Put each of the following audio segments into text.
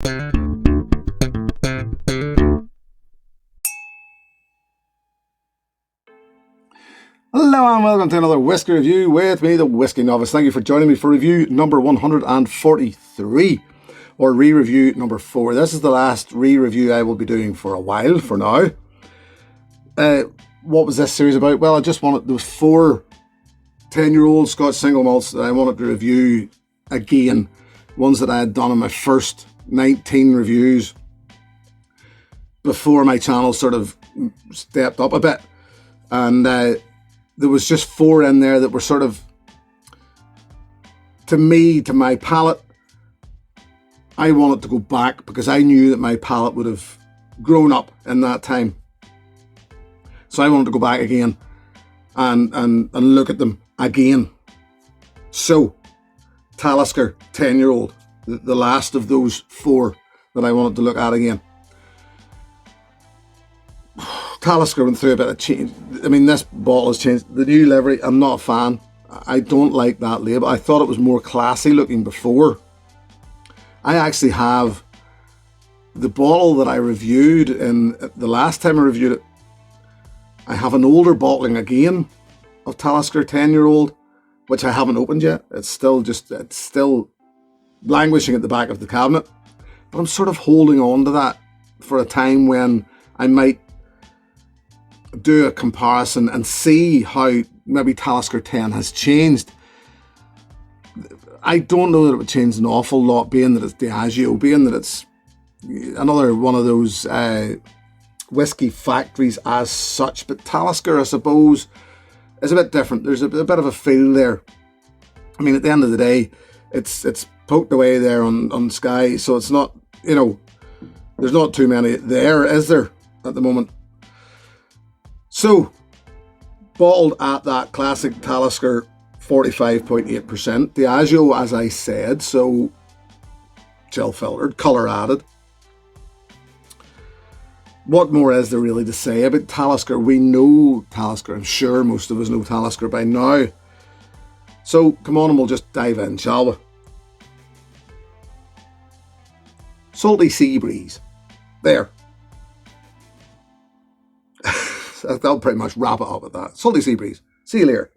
Hello and welcome to another Whiskey review with me, the Whiskey Novice. Thank you for joining me for review number 143, or re-review number 4. This is the last re-review I will be doing for a while, for now. What was this series about? Well, I just wanted those 4 10-year-old Scotch single malts that I wanted to review again. Ones that I had done in my first 19 reviews before my channel sort of stepped up a bit. And there was just 4 in there that were sort of, to me, to my palate, I wanted to go back because I knew that my palate would have grown up in that time. So I wanted to go back again and look at them again. So, Talisker 10-year-old, the last of those 4 that I wanted to look at again. Talisker went through a bit of change. I mean, this bottle has changed. The new livery, I'm not a fan. I don't like that label. I thought it was more classy looking before. I actually have the bottle that I reviewed in the last time I reviewed it. I have an older bottling again of Talisker 10-year-old, which I haven't opened yet. It's still languishing at the back of the cabinet. But I'm sort of holding on to that for a time when I might do a comparison and see how maybe Talisker 10 has changed. I don't know that it would change an awful lot, being that it's Diageo, being that it's another one of those whiskey factories as such. But Talisker, I suppose, is a bit different. There's a bit of a feel there. I mean, at the end of the day, it's poked away there on Sky, so it's not, there's not too many there, is there, at the moment? So, bottled at that classic Talisker 45.8%. Diageo, as I said, so chill filtered, colour added. What more is there really to say about Talisker? We know Talisker. I'm sure most of us know Talisker by now. So, come on and we'll just dive in, shall we? Salty sea breeze. There. That'll pretty much wrap it up at that. Salty sea breeze. See you later.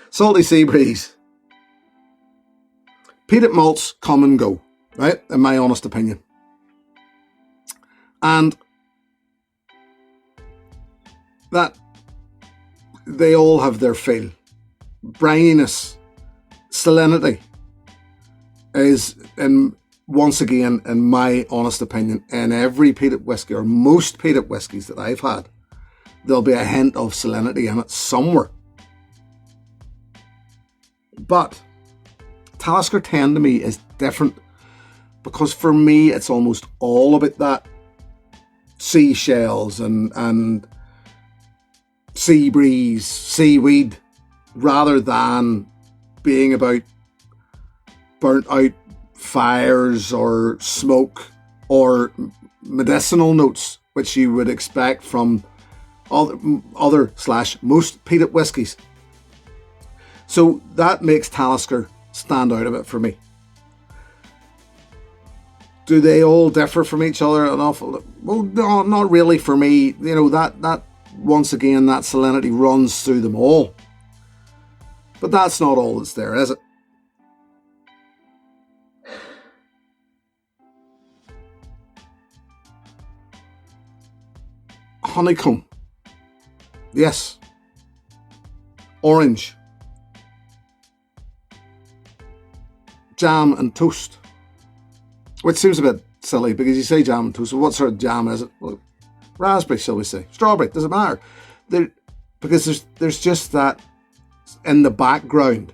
Salty sea breeze. Peated malts come and go, right? In my honest opinion. And that they all have their feel. Brininess, salinity is, once again, in my honest opinion, in every peated whiskey, or most peated whiskies that I've had, there'll be a hint of salinity in it somewhere. But Talisker 10 to me is different, because for me it's almost all about that seashells and sea breeze, seaweed, rather than being about burnt out fires or smoke or medicinal notes, which you would expect from other / most peated whiskies. So that makes Talisker stand out a bit for me. Do they all differ from each other an awful lot? Well, no, not really for me. That once again, that salinity runs through them all. But that's not all that's there, is it? Honeycomb. Yes. Orange. Jam and toast. Which seems a bit silly, because you say jam and toast. So what sort of jam is it? Well, raspberry, shall we say? Strawberry, doesn't matter. Because there's just that in the background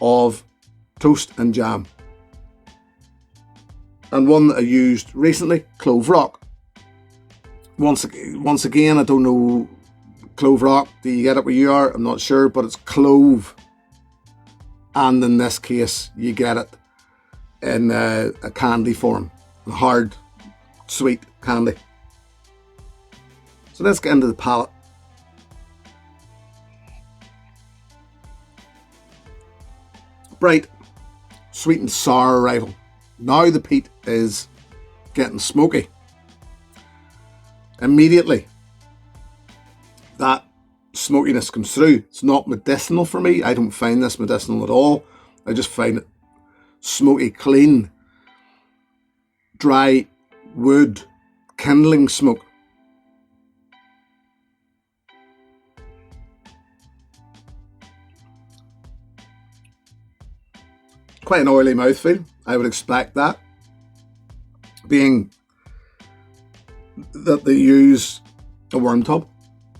of toast and jam. And one that I used recently, Clove Rock. Once again, I don't know Clove Rock. Do you get it where you are? I'm not sure, but it's clove. And in this case, you get it in a candy form, a hard, sweet candy. So let's get into the palate. Bright, sweet and sour arrival. Now the peat is getting smoky. Immediately, that smokiness comes through. It's not medicinal for me. I don't find this medicinal at all. I just find it smoky, clean, dry wood, kindling smoke. Quite an oily mouthfeel. I would expect that, being that they use a worm tub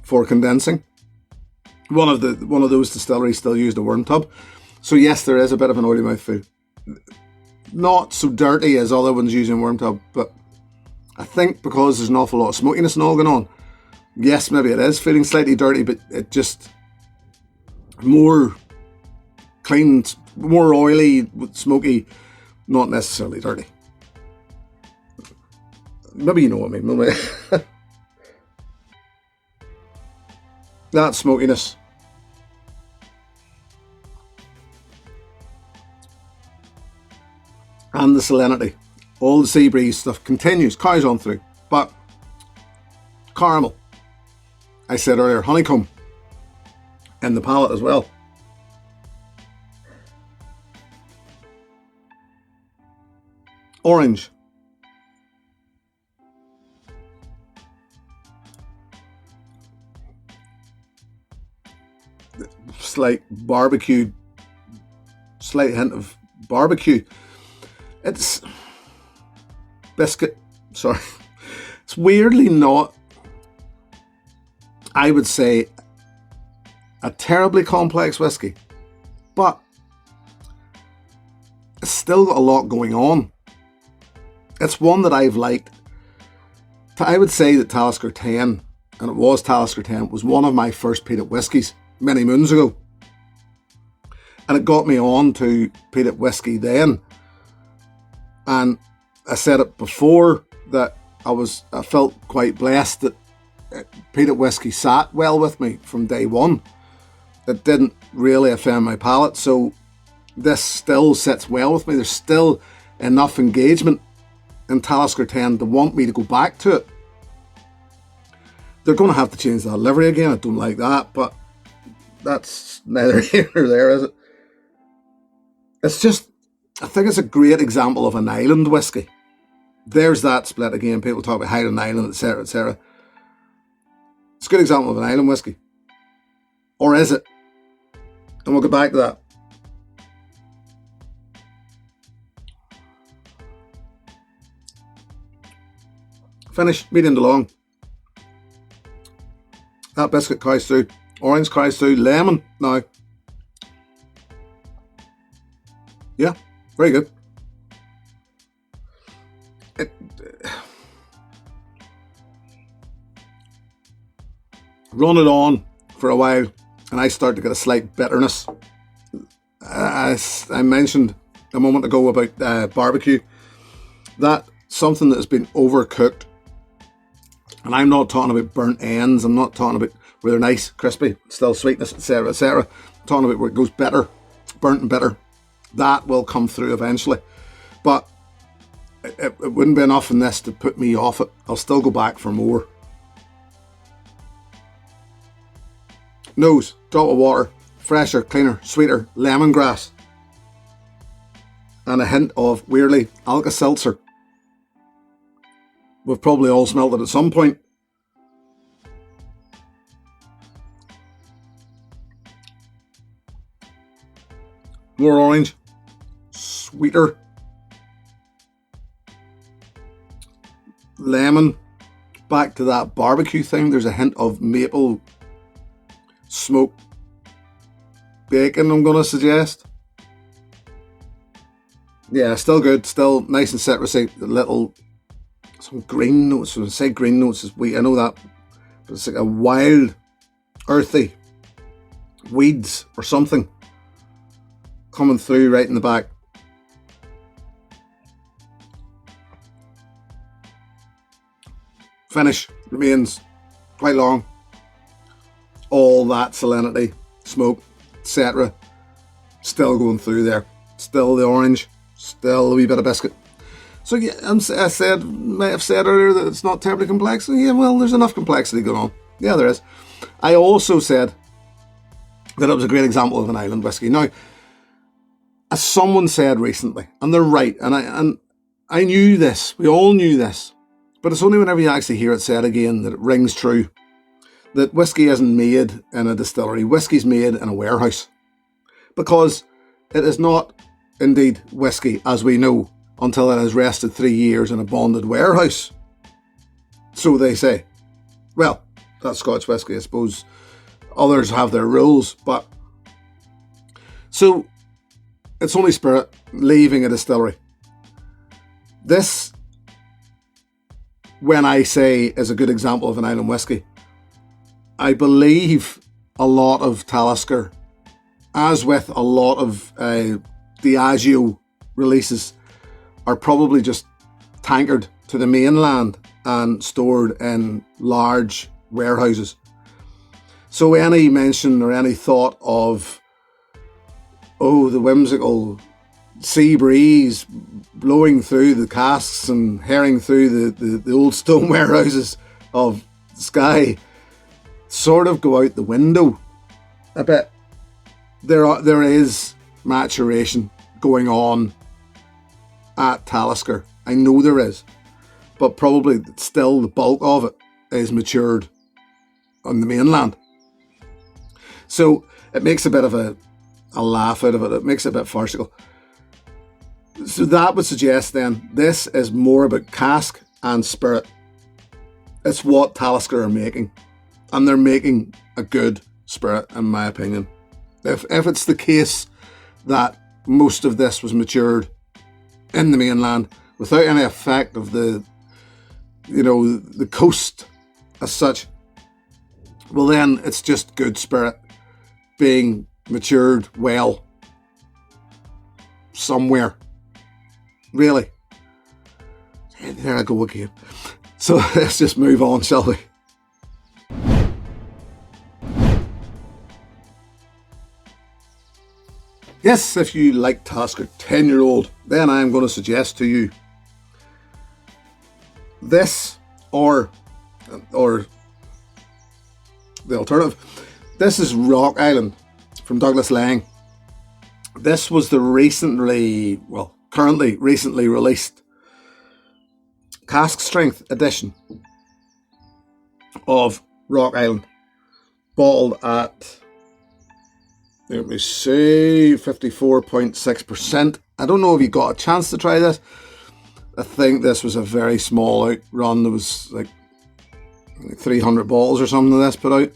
for condensing. One of those distilleries still used a worm tub. So yes, there is a bit of an oily mouthfeel. Not so dirty as other ones using worm tub, but I think because there's an awful lot of smokiness and all going on, yes, maybe it is feeling slightly dirty, but it just more clean, more oily, smoky, not necessarily dirty. Maybe you know what I mean. Maybe. That smokiness. And the salinity. All the sea breeze stuff continues, carries on through. But caramel, I said earlier, honeycomb in the palate as well. Orange. Slight barbecue, slight hint of barbecue. It's biscuit, sorry. It's weirdly not, I would say, a terribly complex whiskey, but it's still got a lot going on. It's one that I've liked. I would say that Talisker 10, and it was Talisker 10, was one of my first peated whiskies many moons ago. And it got me on to peated whiskey then. And I said it before that I felt quite blessed that peated whiskey sat well with me from day one. It didn't really offend my palate, so this still sits well with me. There's still enough engagement in Talisker 10 to want me to go back to it. They're going to have to change that livery again. I don't like that, but that's neither here nor there, is it? It's just, I think it's a great example of an island whiskey. There's that split again. People talk about Highland Island, etc., etc. It's a good example of an island whiskey. Or is it? And we'll get back to that. Finish, medium to long. That biscuit carries through. Orange carries through. Lemon now. Yeah, very good. Run it on for a while and I start to get a slight bitterness. As I mentioned a moment ago about barbecue, that something that has been overcooked, and I'm not talking about burnt ends, I'm not talking about where they're nice, crispy, still sweetness, etc., etc. I'm talking about where it goes bitter, burnt and bitter. That will come through eventually, but it wouldn't be enough in this to put me off it. I'll still go back for more. Nose, drop of water, fresher, cleaner, sweeter, lemongrass, and a hint of, weirdly, Alka-Seltzer. We've probably all smelled it at some point. More orange, sweeter, lemon, back to that barbecue thing. There's a hint of maple smoked bacon, I'm going to suggest. Yeah, still good, still nice and citrusy. Some green notes. When I say green notes, is wheat, I know that, but it's like a wild, earthy weeds or something coming through right in the back. Finish remains quite long. All that salinity, smoke, etc. still going through there. Still the orange, still a wee bit of biscuit. So yeah, may have said earlier that it's not terribly complex. Yeah, well, there's enough complexity going on. Yeah, there is. I also said that it was a great example of an island whiskey. Now, as someone said recently, and they're right, and I knew this, we all knew this, but it's only whenever you actually hear it said again that it rings true, that whiskey isn't made in a distillery, whiskey's made in a warehouse. Because it is not indeed whiskey, as we know, until it has rested 3 years in a bonded warehouse. So they say. Well, that's Scotch whiskey, I suppose. Others have their rules, but... So, it's only spirit leaving a distillery. This, when I say, is a good example of an island whiskey. I believe a lot of Talisker, as with a lot of Diageo releases, are probably just tankered to the mainland and stored in large warehouses. So any mention or any thought of, oh, the whimsical sea breeze blowing through the casks and herring through the old stone warehouses of Skye sort of go out the window a bit. There is maturation going on at Talisker. I know there is, but probably still the bulk of it is matured on the mainland. So it makes a bit of a laugh out of it. It makes it a bit farcical. So that would suggest then this is more about cask and spirit. It's what Talisker are making, and they're making a good spirit, in my opinion. If it's the case that most of this was matured in the mainland without any effect of the coast as such, well then it's just good spirit being matured well somewhere. Really. There I go again. So let's just move on, shall we? Yes, if you like Talisker 10-year-old, then I am going to suggest to you this or the alternative. This is Rock Island from Douglas Lang. This was the currently recently released cask strength edition of Rock Island, bottled at, let me see, 54.6%. I don't know if you got a chance to try this. I think this was a very small outrun. There was like 300 bottles or something of this put out.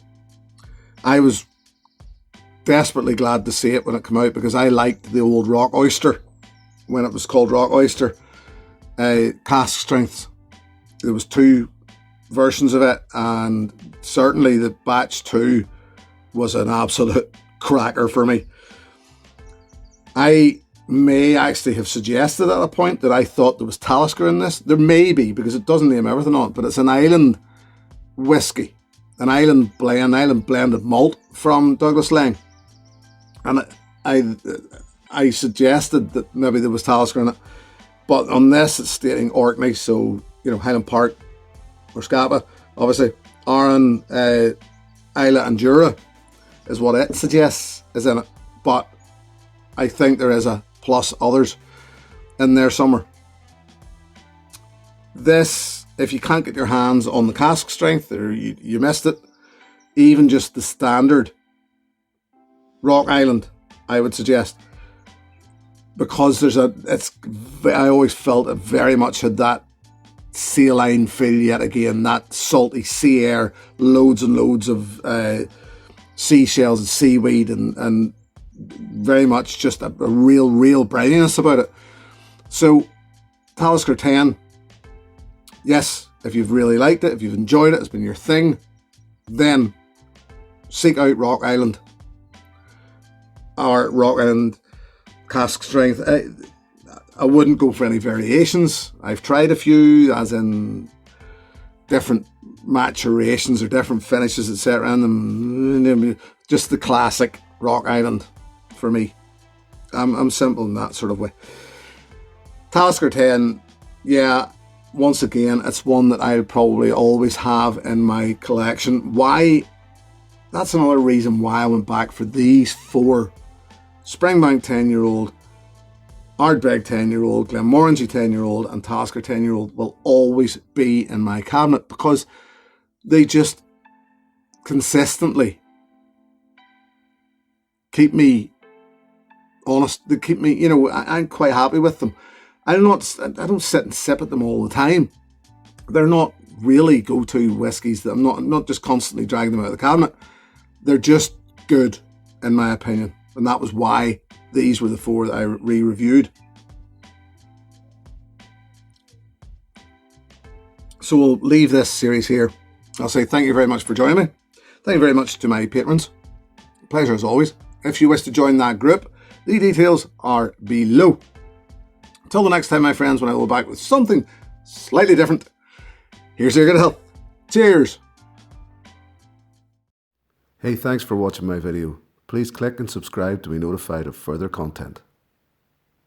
I was desperately glad to see it when it came out because I liked the old Rock Oyster when it was called Rock Oyster cask strengths. There was 2 versions of it, and certainly the batch 2 was an absolute cracker for me. I may actually have suggested at a point that I thought there was Talisker in this. There may be, because it doesn't name everything on it, but it's an island whiskey, an island blended malt from Douglas Lang. And I suggested that maybe there was Talisker in it, but on this it's stating Orkney, so Highland Park or Scapa, obviously Arran, Islay and Jura is what it suggests is in it, but I think there is a plus others in there somewhere. This, if you can't get your hands on the cask strength or you missed it, even just the standard Rock Island, I would suggest, because I always felt it very much had that saline feel yet again, that salty sea air, loads and loads of seashells and seaweed, and very much just a real brininess about it. So Talisker 10, yes, if you've really liked it, if you've enjoyed it, it's been your thing, then seek out Rock Island or Rock Island cask strength. I wouldn't go for any variations. I've tried a few, as in different maturations or different finishes, etc. And just the classic Rock Island for me. I'm simple in that sort of way. Talisker 10, yeah, once again, it's one that I'll probably always have in my collection. Why? That's another reason why I went back for these 4. Springbank 10-year-old, Ardbeg 10-year-old, Glenmorangie 10-year-old, and Talisker 10-year-old will always be in my cabinet, because they just consistently keep me honest. They keep me, I'm quite happy with them. I don't sit and sip at them all the time. They're not really go-to whiskies. I'm not just constantly dragging them out of the cabinet. They're just good, in my opinion. And that was why these were the 4 that I re-reviewed. So we'll leave this series here. I'll say thank you very much for joining me. Thank you very much to my patrons. Pleasure as always. If you wish to join that group, the details are below. Until the next time, my friends, when I will be back with something slightly different, here's your good health. Cheers. Hey, thanks for watching my video. Please click and subscribe to be notified of further content.